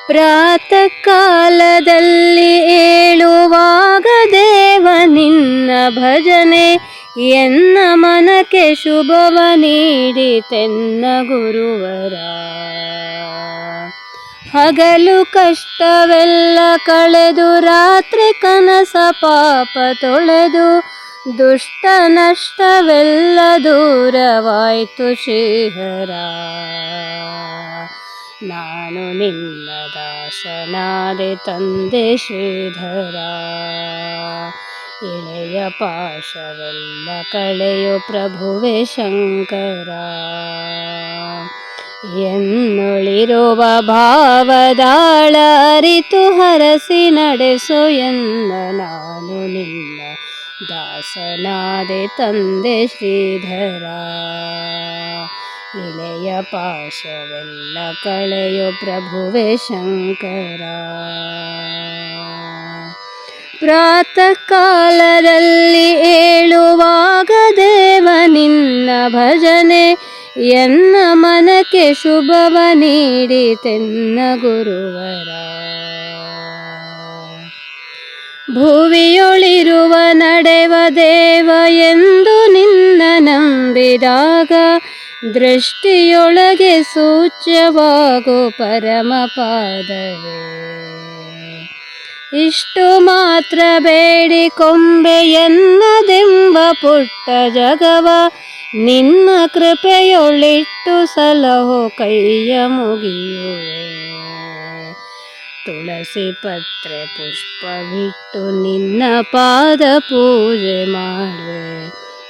ಪ್ರಾತಃ ಕಾಲದಲ್ಲಿ ಏಳುವಾಗ ದೇವ ನಿನ್ನ ಭಜನೆ, ಎನ್ನ ಮನಕ್ಕೆ ಶುಭವ ನೀಡಿತೆನ್ನ ಗುರುವರ. ಹಗಲು ಕಷ್ಟವೆಲ್ಲ ಕಳೆದು ರಾತ್ರಿ ಕನಸ ಪಾಪ ತೊಳೆದು, ದುಷ್ಟ ನಷ್ಟವೆಲ್ಲ ದೂರವಾಯ್ತು ಶ್ರೀಹರ. ನಾನು ನಿನ್ನ ದಾಸನಾದೆ ತಂದೆ ಶ್ರೀಧರ. ಎಳೆಯ ಪಾಶವೆಲ್ಲ ಕಳೆಯೋ ಪ್ರಭುವೆ ಶಂಕರ. ಎನ್ನೊಳಿರುವ ಭಾವದಾಳ ಅರಿತು ಹರಸಿ ನಡೆಸೋ ಎನ್ನ, ನಾನು ನಿನ್ನ ದಾಸನಾದೆ ತಂದೆ ಶ್ರೀಧರ. ಎಳೆಯ ಪಾಶವೆಲ್ಲ ಕಳೆಯೋ ಪ್ರಭುವೆ ಶಂಕರ. ಪ್ರಾತಃ ಕಾಲದಲ್ಲಿ ಏಳುವಾಗ ದೇವ ನಿನ್ನ ಭಜನೆ, ಎನ್ನ ಮನಕ್ಕೆ ಶುಭವ ನೀಡಿತೆನ್ನ ಗುರುವರ. ಭುವಿಯೊಳಿರುವ ನಡೆವ ದೇವ ಎಂದು ನಿನ್ನ ನಂಬಿದಾಗ, ದೃಷ್ಟಿಯೊಳಗೆ ಸೂಚ್ಯವಾಗೋ ಪರಮ ಪಾದವೇ. ಇಷ್ಟು ಮಾತ್ರ ಬೇಡಿಕೊಂಬೆ ಎನ್ನದೆಂಬ ಪುಟ್ಟ ಜಗವ, ನಿನ್ನ ಕೃಪೆಯೊಳಿಟ್ಟು ಸಲಹೋ ಕೈಯ ಮುಗಿಯುವೆ. ತುಳಸಿ ಪತ್ರೆ ಪುಷ್ಪವಿಟ್ಟು ನಿನ್ನ ಪಾದ ಪೂಜೆ ಮಾಡುವೆ.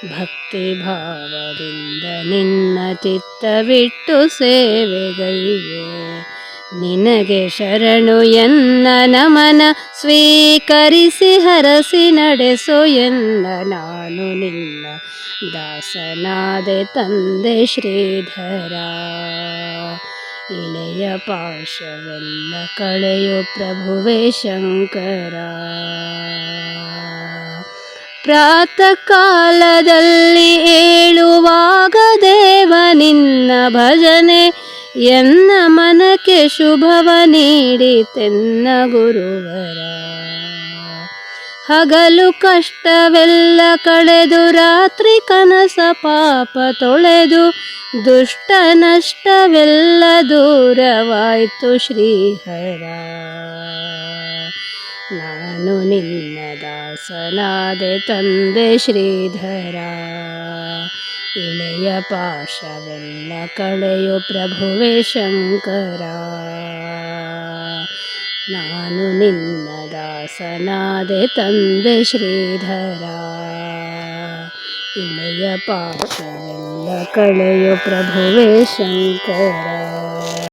ಭಕ್ತಿ ಭಾವದಿಂದ ನಿನ್ನ ಚಿತ್ತವಿಟ್ಟು ಸೇವೆಗೈವೆ. ನಿನಗೆ ಶರಣು ಎನ್ನ ನಮನ ಸ್ವೀಕರಿಸಿ ಹರಸಿ ನಡೆಸೋ ಎನ್ನ, ನಾನು ನಿನ್ನ ದಾಸನಾದೆ ತಂದೆ ಶ್ರೀಧರ. ಇಳೆಯ ಪಾಶವೆಲ್ಲ ಕಳೆಯೋ ಪ್ರಭುವೆ ಶಂಕರ. ಪ್ರಾತಃ ಕಾಲದಲ್ಲಿ ಏಳುವಾಗ ದೇವ ನಿನ್ನ ಭಜನೆ, ಎನ್ನ ಮನಕ್ಕೆ ಶುಭವ ನೀಡಿತೆನ್ನ ಗುರುವರ. ಹಗಲು ಕಷ್ಟವೆಲ್ಲ ಕಳೆದು ರಾತ್ರಿ ಕನಸ ಪಾಪ ತೊಳೆದು, ದುಷ್ಟ ನಷ್ಟವೆಲ್ಲ ದೂರವಾಯ್ತು ಶ್ರೀಹರ. ನಾನು ನಿನ್ನ ದಾಸನಾದೆ ತಂದೆ ಶ್ರೀಧರ. ಇಳೆಯ ಪಾಶವೆಲ್ಲ ಕಳೆಯೋ ಪ್ರಭುವೆ ಶಂಕರ. ನಾನು ನಿನ್ನ ದಾಸನಾದೆ ತಂದೆ ಶ್ರೀಧರ. ಇಳೆಯ ಪಾಶವೆಲ್ಲ ಕಳೆಯೋ ಪ್ರಭುವೆ ಶಂಕರ.